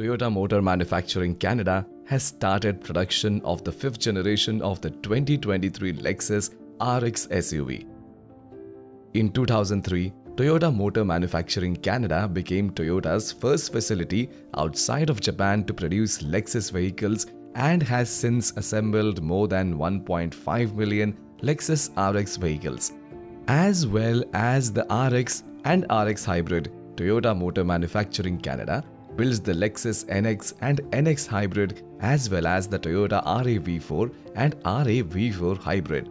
Toyota Motor Manufacturing Canada has started production of the fifth generation of the 2023 Lexus RX SUV. In 2003, Toyota Motor Manufacturing Canada became Toyota's first facility outside of Japan to produce Lexus vehicles and has since assembled more than 1.5 million Lexus RX vehicles. As well as the RX and RX Hybrid, Toyota Motor Manufacturing Canada builds the Lexus NX and NX Hybrid as well as the Toyota RA V4 and RA V4 Hybrid.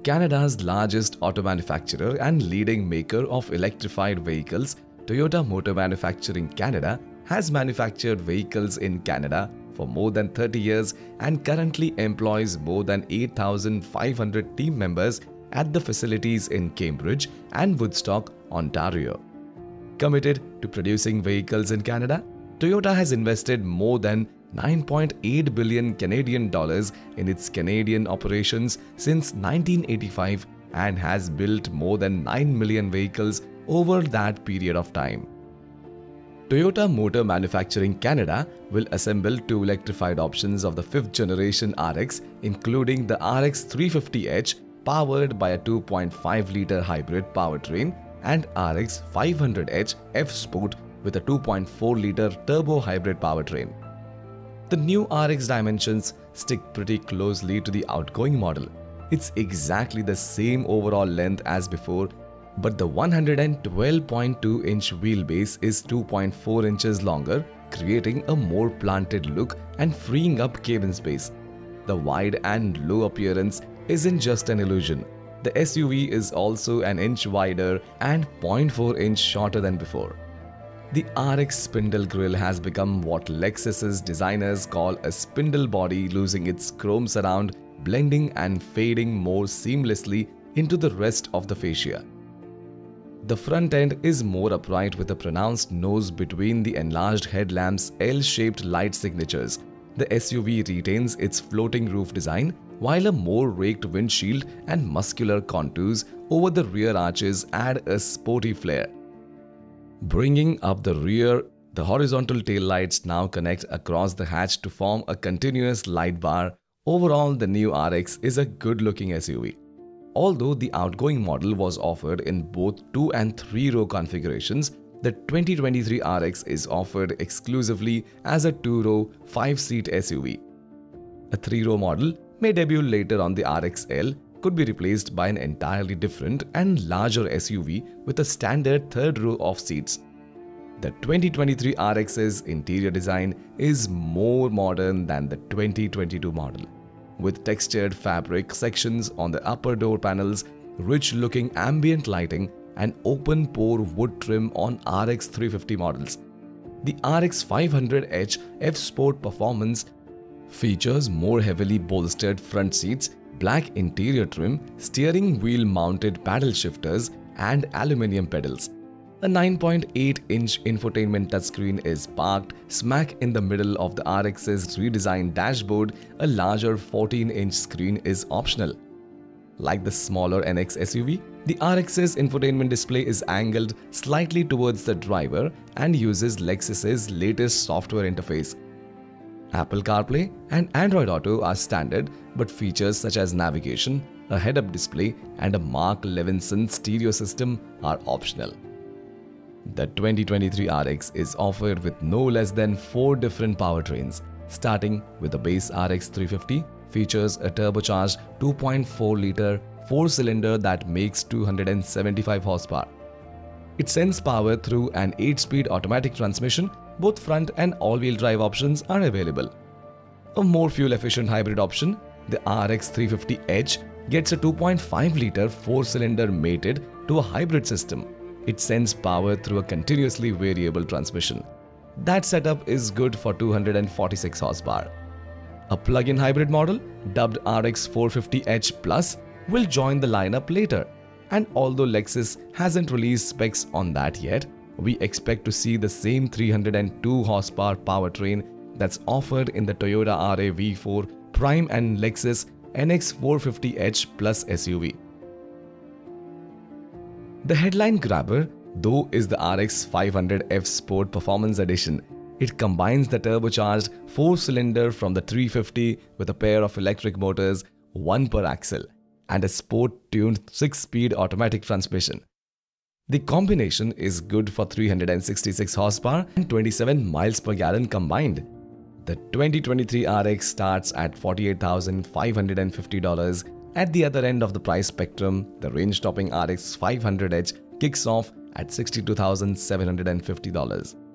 Canada's largest auto manufacturer and leading maker of electrified vehicles, Toyota Motor Manufacturing Canada has manufactured vehicles in Canada for more than 30 years and currently employs more than 8,500 team members at the facilities in Cambridge and Woodstock, Ontario. Committed to producing vehicles in Canada, Toyota has invested more than 9.8 billion Canadian dollars in its Canadian operations since 1985 and has built more than 9 million vehicles over that period of time. Toyota Motor Manufacturing Canada will assemble two electrified options of the 5th generation RX, including the RX 350h powered by a 2.5-litre hybrid powertrain and RX 500h F-Sport with a 2.4-litre turbo hybrid powertrain. The new RX dimensions stick pretty closely to the outgoing model. It's exactly the same overall length as before, but the 112.2-inch wheelbase is 2.4 inches longer, creating a more planted look and freeing up cabin space. The wide and low appearance isn't just an illusion. The SUV is also an inch wider and 0.4 inch shorter than before. The RX spindle grille has become what Lexus's designers call a spindle body, losing its chrome surround, blending and fading more seamlessly into the rest of the fascia. The front end is more upright with a pronounced nose between the enlarged headlamp's L-shaped light signatures. The SUV retains its floating roof design, while a more raked windshield and muscular contours over the rear arches add a sporty flair. Bringing up the rear, the horizontal taillights now connect across the hatch to form a continuous light bar. Overall, the new RX is a good-looking SUV. Although the outgoing model was offered in both 2 and 3-row configurations, the 2023 RX is offered exclusively as a 2-row, 5-seat SUV. A 3-row model may debut later on the RX-L, could be replaced by an entirely different and larger SUV with a standard 3rd row of seats. The 2023 RX's interior design is more modern than the 2022 model, with textured fabric sections on the upper door panels, rich-looking ambient lighting, and open-pore wood trim on RX 350 models. The RX 500h F-Sport Performance features more heavily bolstered front seats, black interior trim, steering wheel mounted paddle shifters, and aluminium pedals. A 9.8-inch infotainment touchscreen is parked smack in the middle of the RX's redesigned dashboard. A larger 14-inch screen is optional. Like the smaller NX SUV, the RX's infotainment display is angled slightly towards the driver and uses Lexus's latest software interface. Apple CarPlay and Android Auto are standard, but features such as navigation, a head-up display, and a Mark Levinson stereo system are optional. The 2023 RX is offered with no less than 4 different powertrains, starting with the base RX 350, features a turbocharged 2.4-litre 4-cylinder that makes 275 horsepower. It sends power through an 8-speed automatic transmission. Both front and all-wheel drive options are available. A more fuel-efficient hybrid option, the RX 350h, gets a 2.5-litre 4-cylinder mated to a hybrid system. It sends power through a continuously variable transmission. That setup is good for 246 horsepower. A plug-in hybrid model, dubbed RX 450h Plus, will join the lineup later. And although Lexus hasn't released specs on that yet, we expect to see the same 302 horsepower powertrain that's offered in the Toyota RA V4 Prime and Lexus NX 450h Plus SUV. The headline grabber, though, is the RX 500 F Sport Performance Edition. It combines the turbocharged 4-cylinder from the 350 with a pair of electric motors, one per axle, and a sport-tuned 6-speed automatic transmission. The combination is good for 366 horsepower and 27 miles per gallon combined. The 2023 RX starts at $48,550. At the other end of the price spectrum, the range-topping RX 500h kicks off at $62,750.